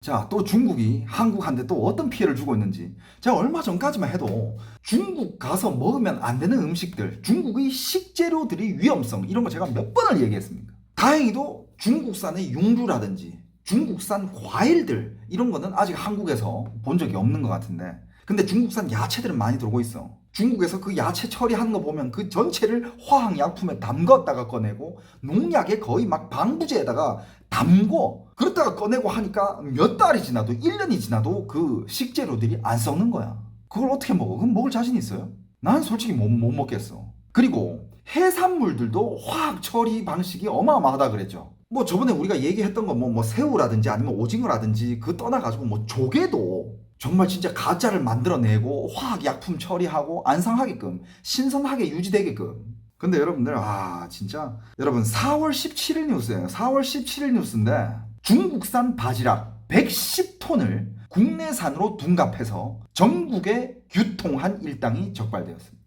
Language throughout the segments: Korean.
자, 또 중국이 한국한테 또 어떤 피해를 주고 있는지. 제가 얼마 전까지만 해도 중국 가서 먹으면 안 되는 음식들, 중국의 식재료들의 위험성, 이런 거 제가 몇 번을 얘기했습니까? 다행히도 중국산의 융류라든지 중국산 과일들, 이런 거는 아직 한국에서 본 적이 없는 것 같은데, 근데 중국산 야채들은 많이 들어오고 있어. 중국에서 그 야채 처리하는 거 보면 그 전체를 화학약품에 담갔다가 꺼내고 농약에 거의 막 방부제에다가 담고 그렇다가 꺼내고 하니까 몇 달이 지나도 1년이 지나도 그 식재료들이 안 썩는 거야. 그걸 어떻게 먹어? 그럼 먹을 자신 있어요? 난 솔직히 못 먹겠어. 그리고 해산물들도 화학 처리 방식이 어마어마하다 그랬죠. 뭐 저번에 우리가 얘기했던 거 뭐 새우라든지 아니면 오징어라든지 그 떠나가지고 뭐 조개도 정말 진짜 가짜를 만들어내고 화학약품 처리하고 안 상하게끔 신선하게 유지되게끔. 근데 여러분들 진짜 여러분 4월 17일 뉴스예요. 4월 17일 뉴스인데 중국산 바지락 110톤을 국내산으로 둔갑해서 전국에 유통한 일당이 적발되었습니다.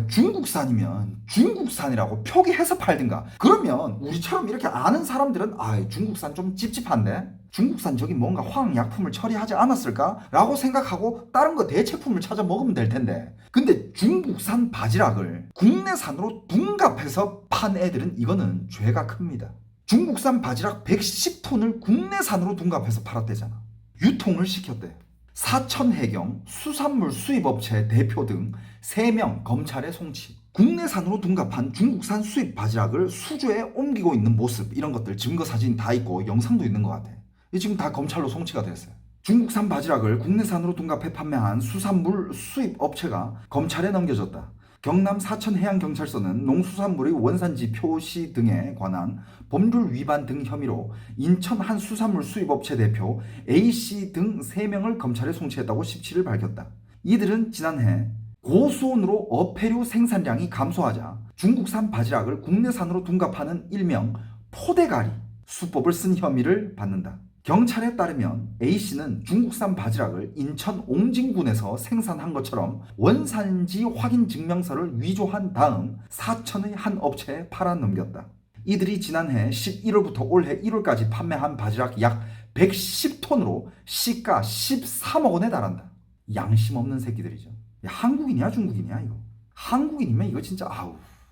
중국산이면 중국산이라고 표기해서 팔든가. 그러면 우리처럼 이렇게 아는 사람들은 중국산 좀 찝찝한데? 중국산 저기 뭔가 화학약품을 처리하지 않았을까? 라고 생각하고 다른 거 대체품을 찾아 먹으면 될 텐데. 근데 중국산 바지락을 국내산으로 둔갑해서 판 애들은 이거는 죄가 큽니다. 중국산 바지락 110톤을 국내산으로 둔갑해서 팔았대잖아. 유통을 시켰대. 사천해경 수산물 수입업체 대표 등 3명 검찰에 송치. 국내산으로 둔갑한 중국산 수입 바지락을 수주에 옮기고 있는 모습, 이런 것들 증거 사진 다 있고 영상도 있는 것 같아. 이 지금 다 검찰로 송치가 됐어요. 중국산 바지락을 국내산으로 둔갑해 판매한 수산물 수입 업체가 검찰에 넘겨졌다. 경남 사천해양경찰서는 농수산물의 원산지 표시 등에 관한 법률 위반 등 혐의로 인천 한 수산물 수입업체 대표 A씨 등 3명을 검찰에 송치했다고 17일 밝혔다. 이들은 지난해 고수온으로 어패류 생산량이 감소하자 중국산 바지락을 국내산으로 둔갑하는 일명 포대가리 수법을 쓴 혐의를 받는다. 경찰에 따르면 A씨는 중국산 바지락을 인천 옹진군에서 생산한 것처럼 원산지 확인 증명서를 위조한 다음 사천의 한 업체에 팔아넘겼다. 이들이 지난해 11월부터 올해 1월까지 판매한 바지락 약 110톤으로 시가 13억 원에 달한다. 양심 없는 새끼들이죠. 한국인이야 중국인이야 이거. 한국인이면 이거 진짜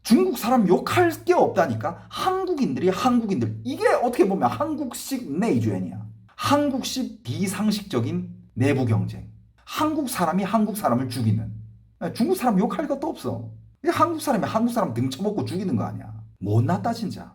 중국 사람 욕할 게 없다니까. 한국인들 이게 어떻게 보면 한국식 내주엔이야. 한국식 비상식적인 내부 경쟁. 한국 사람이 한국 사람을 죽이는. 중국 사람 욕할 것도 없어. 한국 사람이 한국 사람 등쳐먹고 죽이는 거 아니야. 못났다 진짜.